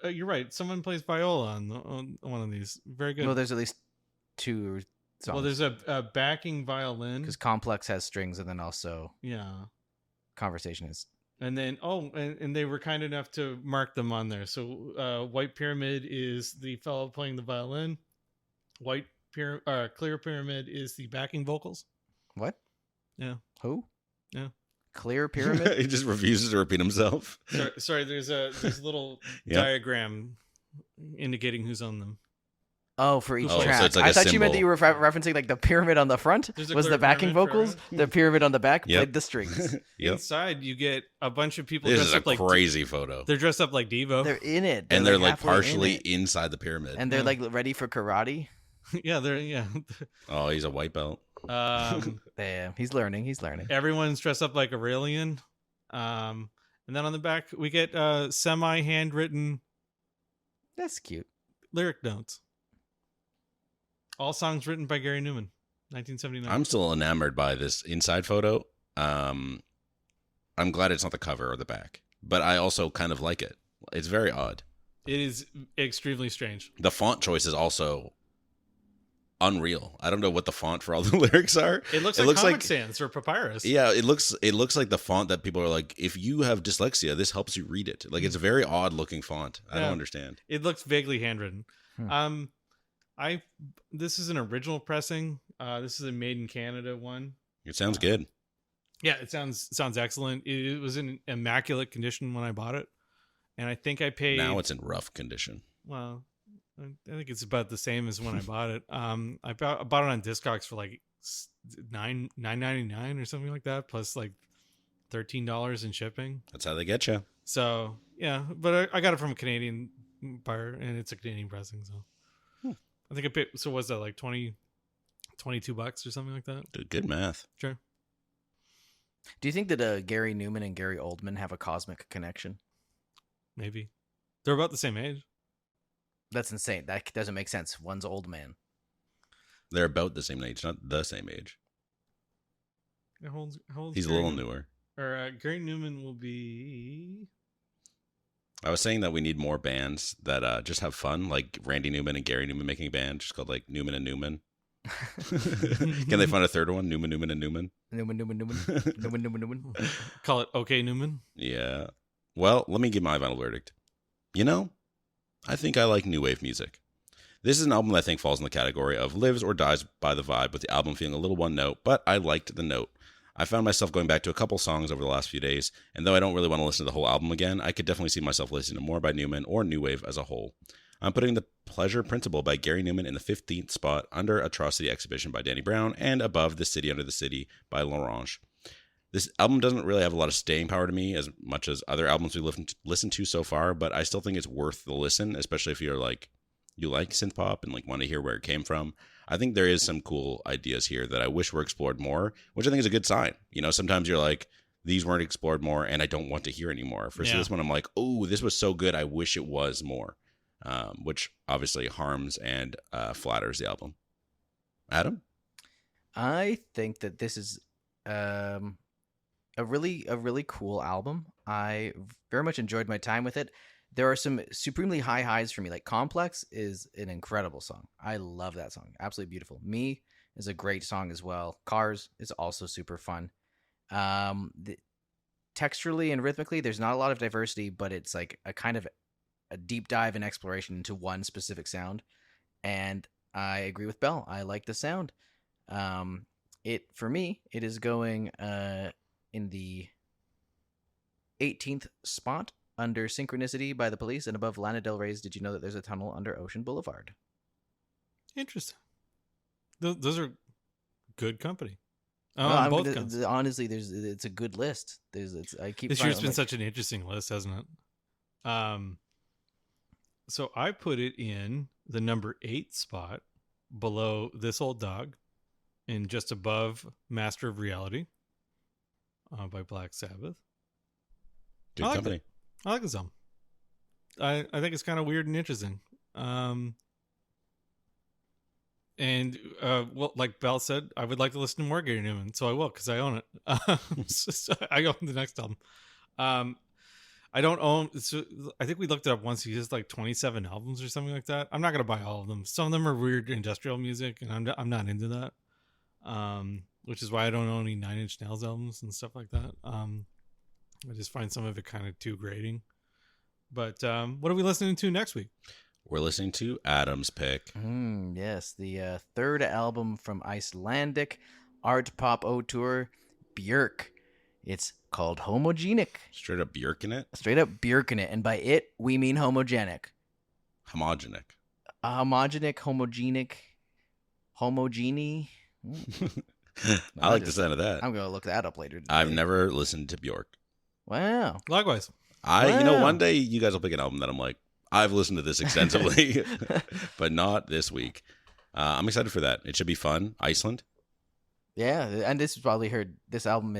You're right. Someone plays viola on one of these. Very good. Well, there's at least two songs. Well, there's a backing violin because Complex has strings, and then also Conversation is. And then and they were kind enough to mark them on there. So White Pyramid is the fellow playing the violin. Clear Pyramid is the backing vocals. What? Yeah. Who? Yeah. Clear Pyramid? He just refuses to repeat himself. Sorry, there's a little diagram indicating who's on them. Oh, for each track. So it's like I thought you meant that you were referencing like the pyramid on the front was the backing vocals. The pyramid on the back played the strings. Inside, you get a bunch of people. This is a crazy photo. They're dressed up like Devo. They're in it, and they're like partially inside the pyramid, and they're like ready for karate. Yeah. Oh, he's a white belt. Damn, he's learning. Everyone's dressed up like Aurelian. And then on the back we get semi-handwritten. That's cute. Lyric notes. All songs written by Gary Numan, 1979. I'm still enamored by this inside photo. I'm glad it's not the cover or the back, but I also kind of like it. It's very odd. It is extremely strange. The font choice is also unreal. I don't know what the font for all the lyrics are. It looks like Comic Sans or Papyrus. Yeah, it looks like the font that people are like, if you have dyslexia, this helps you read it. Like it's a very odd looking font. I don't understand. It looks vaguely handwritten. This is an original pressing. This is a made in Canada one. It sounds good. Yeah, it sounds excellent. It was in immaculate condition when I bought it, and I think I paid. Now it's in rough condition. well, I think it's about the same as when I bought it. I bought it on Discogs for like $9.99 or something like that, plus like $13 in shipping. That's how they get you. So yeah, but I got it from a Canadian buyer, and it's a Canadian pressing. So I think I paid. So was that like $22 or something like that? Good math. Sure. Do you think that Gary Numan and Gary Oldman have a cosmic connection? Maybe they're about the same age. That's insane. That doesn't make sense. One's old man. They're about the same age, not the same age. How old's He's a Gary little Newman? newer. Or Gary Numan will be. I was saying that we need more bands that just have fun, like Randy Newman and Gary Newman making a band just called like Newman and Newman. Can they find a third one? Newman and Newman. Newman. Call it OK Newman. Yeah. Well, let me give my final verdict. You know, I think I like new wave music. This is an album that I think falls in the category of lives or dies by the vibe, with the album feeling a little one note, but I liked the note. I found myself going back to a couple songs over the last few days, and though I don't really want to listen to the whole album again, I could definitely see myself listening to more by Newman or new wave as a whole. I'm putting The Pleasure Principle by Gary Numan in the 15th spot, under Atrocity Exhibition by Danny Brown, and above The City Under the City by L'Orange. This album doesn't really have a lot of staying power to me as much as other albums we've listened to so far, but I still think it's worth the listen, especially if you like synth-pop and like want to hear where it came from. I think there is some cool ideas here that I wish were explored more, which I think is a good sign. You know, sometimes you're like, these weren't explored more and I don't want to hear anymore. For this one, I'm like, oh, this was so good, I wish it was more. Which obviously harms and flatters the album. Adam? I think that this is a really cool album. I very much enjoyed my time with it. There are some supremely high highs for me. Like Complex is an incredible song. I love that song. Absolutely beautiful. Me is a great song as well. Cars is also super fun. Texturally and rhythmically, there's not a lot of diversity, but it's like a kind of a deep dive and exploration into one specific sound. And I agree with Bell. I like the sound. For me, it is going in the 18th spot, under Synchronicity by The Police, and above Lana Del Rey's Did You Know That There's a Tunnel Under Ocean Boulevard. Interesting. Those are good company. Honestly, it's a good list. This year's been such an interesting list, hasn't it? So I put it in the number 8 spot, below This Old Dog, and just above Master of Reality by Black Sabbath. Good company. I like the song. I think it's kind of weird and interesting. Well, like Bell said, I would like to listen to more Gary Numan, so I will, because I own it. I own the next album. I don't own. So I think we looked it up once. He has like 27 albums or something like that. I'm not gonna buy all of them. Some of them are weird industrial music, and I'm not into that. Which is why I don't own any 9 Inch Nails albums and stuff like that. I just find some of it kind of too grating. But what are we listening to next week? We're listening to Adam's pick. Yes, the third album from Icelandic art pop auteur Björk. It's called Homogenic. Straight up Björk in it? Straight up Björk in it. And by it, we mean homogenic. Homogenic. Homogenic. I like the sound of that. I'm going to look that up later today. I've never listened to Björk. Wow. Likewise. One day you guys will pick an album that I'm like, I've listened to this extensively, but not this week. I'm excited for that. It should be fun. Iceland. Yeah, and this is probably this album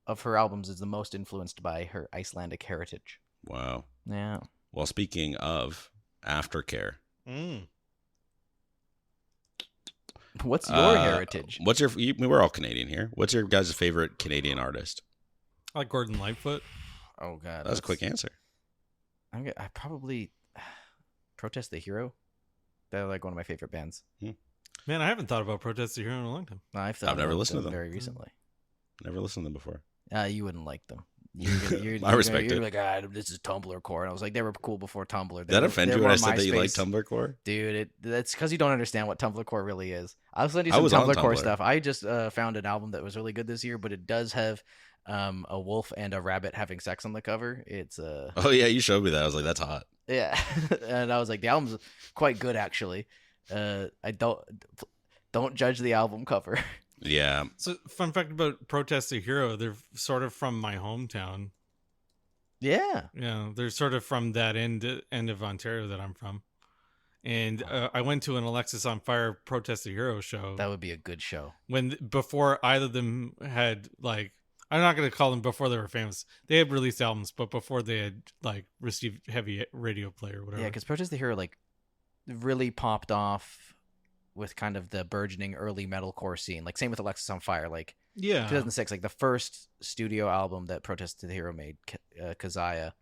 of her albums is the most influenced by her Icelandic heritage. Wow. Yeah. Well, speaking of aftercare. What's your heritage? We're all Canadian here. What's your guys' favorite Canadian artist? I like Gordon Lightfoot. Oh, God. That was a quick answer. I probably Protest the Hero. They're like one of my favorite bands. Man, I haven't thought about Protest the Hero in a long time. I've never listened to them very recently. Never listened to them before. You wouldn't like them. I respect it. You're like, this is Tumblr core. And I was like, they were cool before Tumblr. Did that offend you when I said that you like Tumblr core? Dude, that's because you don't understand what Tumblr core really is. I'll send you some Tumblr core stuff. I just found an album that was really good this year, but it does have a wolf and a rabbit having sex on the cover. It's Oh yeah, you showed me that. I was like, that's hot. Yeah, and I was like, the album's quite good actually. I don't judge the album cover. Yeah. So, fun fact about Protest the Hero, they're sort of from my hometown. Yeah. Yeah, they're sort of from that end of Ontario that I'm from. And I went to an Alexis on Fire Protest the Hero show. That would be a good show. Before either of them had, like, I'm not going to call them before they were famous. They had released albums, but before they had, like, received heavy radio play or whatever. Yeah, because Protest the Hero, like, really popped off with kind of the burgeoning early metalcore scene. Like, same with Alexis on Fire. Like, yeah, 2006, like the first studio album that Protest the Hero made, Keziah.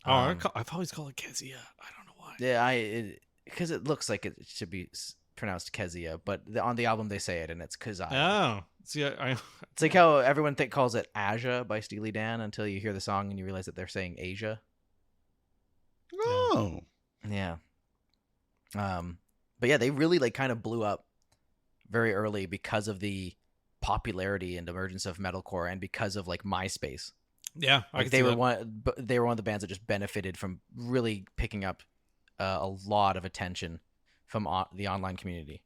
I've always called it Kezia. I don't know why. Yeah, because it looks like it should be pronounced Kezia, but on the album they say it, and it's Keziah. Oh, see, It's like how everyone calls it Asia by Steely Dan until you hear the song and you realize that they're saying Asia. Oh. Yeah. But yeah, they really like kind of blew up very early because of the popularity and emergence of metalcore, and because of like MySpace. Yeah, like they were one of the bands that just benefited from really picking up a lot of attention from the online community.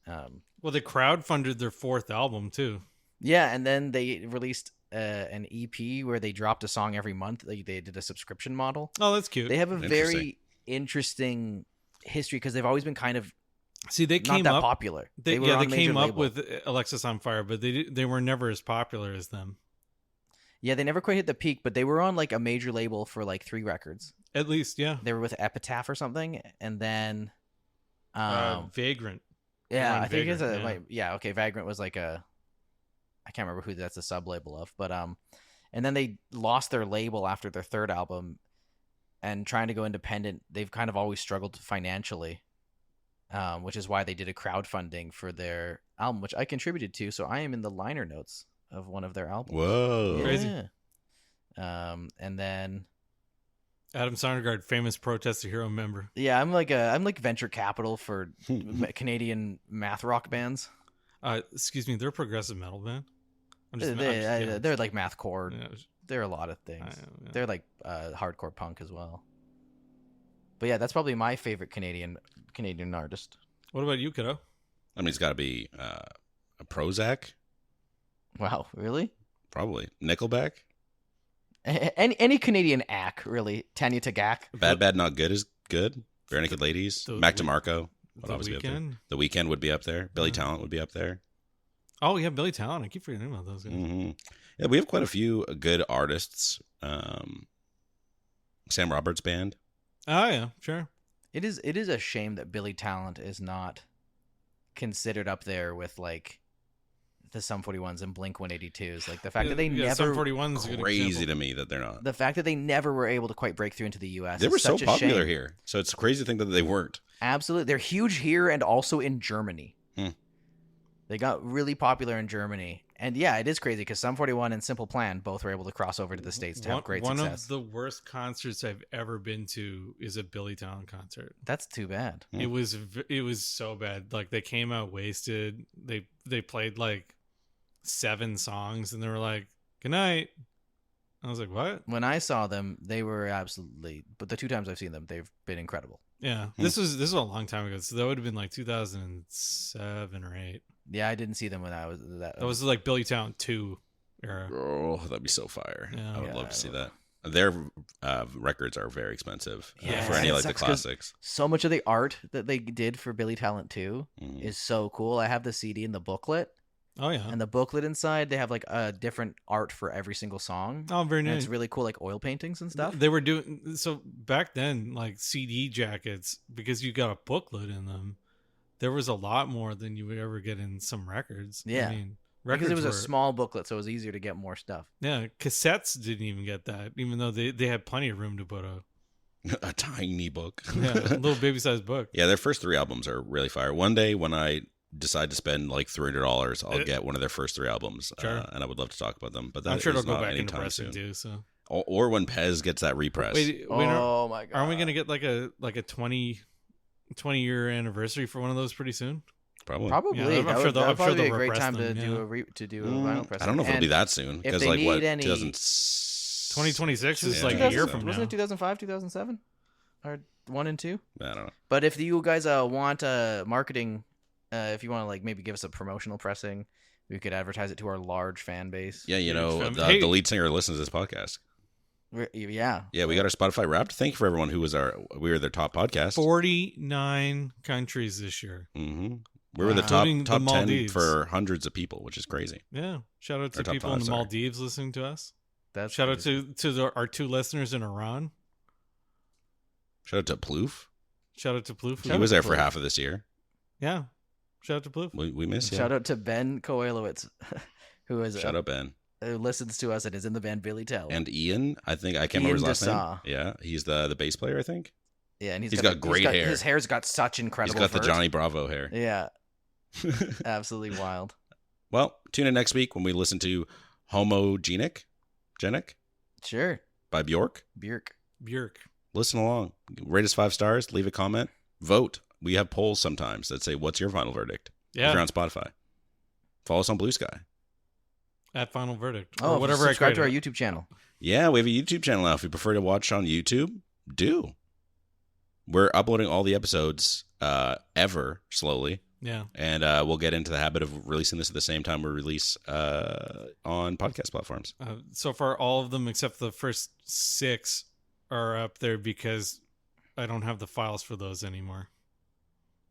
Well, they crowdfunded their fourth album too. Yeah, and then they released an EP where they dropped a song every month. They did a subscription model. Oh, that's cute. They have a very interesting history because they've always been kind of they came not that up popular. They came up with Alexis on Fire, but they were never as popular as them. Yeah, they never quite hit the peak, but they were on like a major label for like 3 records. At least, yeah. They were with Epitaph or something, and then Vagrant. Yeah, I think Vagrant, okay. Vagrant was like I can't remember who that's a sub label of, but and then they lost their label after their third album, and trying to go independent, they've kind of always struggled financially, which is why they did a crowdfunding for their album, which I contributed to. So I am in the liner notes of one of their albums. Whoa, yeah. Crazy. And then Adam Sondergaard, famous Protest the Hero member. Yeah, I'm like venture capital for Canadian math rock bands. Excuse me, they're a progressive metal band. They're like mathcore. Yeah. They're a lot of things. They're like hardcore punk as well. But yeah, that's probably my favorite Canadian artist. What about you, kiddo? I mean, it's got to be a Prozac. Wow, really? Probably Nickelback. Any Canadian act, really. Tanya Tagaq. Bad Not Good is good. Bare Naked Ladies. Mac DeMarco. The Weeknd. The Weeknd would be up there. Billy Talent would be up there. Oh, yeah, Billy Talent. I keep forgetting about those guys. Mm-hmm. Yeah, we have quite a few good artists. Sam Roberts Band. Oh, yeah, sure. It is a shame that Billy Talent is not considered up there with like the Sum 41s and Blink 182s. Like the fact that they never Sum 41's crazy to me that they're not. The fact that they never were able to quite break through into the US. They were so popular shame. here. So it's crazy to think that they weren't. Absolutely. They're huge here and also in Germany. They got really popular in Germany. And yeah, it is crazy because Sum 41 and Simple Plan both were able to cross over to the States to have great success. One of the worst concerts I've ever been to is a Billy Talent concert. That's too bad. It was so bad. Like they came out wasted. They played like 7 songs and they were like, "Good night." I was like, "What?" When I saw them, they were absolutely. But the 2 times I've seen them, they've been incredible. Yeah, this was a long time ago. So that would have been like 2007 or 8. Yeah, I didn't see them when I was that was like Billy Talent 2 era. Oh, that'd be so fire. Yeah. I would love to see that. Their records are very expensive for any like the classics. So much of the art that they did for Billy Talent 2 is so cool. I have the CD and the booklet. Oh yeah. And the booklet inside, they have like a different art for every single song. Oh, very nice. And it's really cool, like oil paintings and stuff. They were doing so back then, like CD jackets, because you got a booklet in them. There was a lot more than you would ever get in some records. Yeah. I mean, because it was a small booklet, so it was easier to get more stuff. Yeah, cassettes didn't even get that, even though they had plenty of room to put a tiny book. Yeah, a little baby-sized book. Yeah, their first 3 albums are really fire. One day when I decide to spend like $300, I'll get one of their first 3 albums. Sure. And I would love to talk about them. But that I'm sure is it'll go not back into anytime pressing soon. too. So. Or when Pez gets that repress. Wait, oh my god! Aren't we gonna get like a 20-year anniversary for one of those pretty soon? Probably. Yeah, I'm sure that'd probably be a they'll great repress time them, to do a vinyl press. I don't know if it'll be that soon if because they like what need any- 2026 2026 is Yeah. like a year from now. Wasn't it 2005, 2007? are 1 and 2. I don't know. But if you guys want marketing, if you want to like maybe give us a promotional pressing, we could advertise it to our large fan base. Yeah, you know, Hey. the lead singer listens to this podcast. Yeah. Yeah, we got our Spotify Wrapped. Thank you for everyone who was we were their top podcast. 49 countries this year. Mm-hmm. We were the Including top the 10 Maldives. for hundreds of people, which is crazy. Yeah. Shout out to Or top people five, in the sorry. Maldives listening to us. That's Shout out crazy. to our 2 listeners in Iran. Shout out to Plouf. Shout out to Plouf. He was there for half of this year. Yeah. Shout out to Plouf. We miss you. Shout out to Ben Koelowitz, who is Shout out Ben. who listens to us and is in the band Billy Talent. And Ian, I think I can't remember his last Dessau. name. Yeah, he's the bass player, I think. Yeah, and he's got great hair. His hair's got such incredible. He's got the vert. Johnny Bravo hair. Yeah, absolutely wild. Well, tune in next week when we listen to Homogenic Sure, by Bjork. Björk. Listen along. Rate us 5 stars. Leave a comment. Vote. We have polls sometimes that say, what's your final verdict? If Yeah. you're on Spotify. Follow us on Blue Sky. At Final Verdict. Oh, Or whatever I subscribe to our created. YouTube channel. Yeah, we have a YouTube channel now. If you prefer to watch on YouTube, do. We're uploading all the episodes ever slowly. Yeah. And we'll get into the habit of releasing this at the same time we release on podcast platforms. So far, all of them except the first 6 are up there because I don't have the files for those anymore.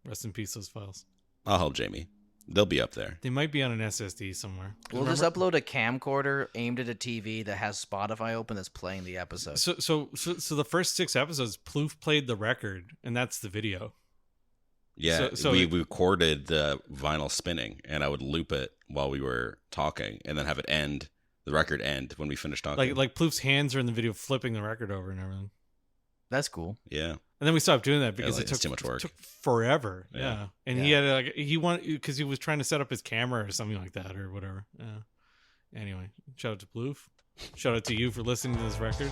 Rest in peace, those files. I'll help Jamie. They'll be up there. They might be on an SSD somewhere. We'll just upload a camcorder aimed at a TV that has Spotify open that's playing the episode. So the first 6 episodes, Plouf played the record, and that's the video. Yeah, So we recorded the vinyl spinning, and I would loop it while we were talking, and then have it end, the record end when we finished talking. Like Plouf's hands are in the video flipping the record over and everything. That's cool. Yeah. And then we stopped doing that because like, it it's took too much work. took forever. Yeah. Yeah. And he had he wanted because he was trying to set up his camera or something like that or whatever. Yeah. Anyway, shout out to Plouf. Shout out to you for listening to this record.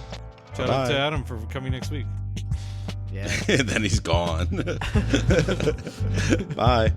Shout out Bye-bye. to Adam for coming next week. Yeah. And then he's gone. Bye.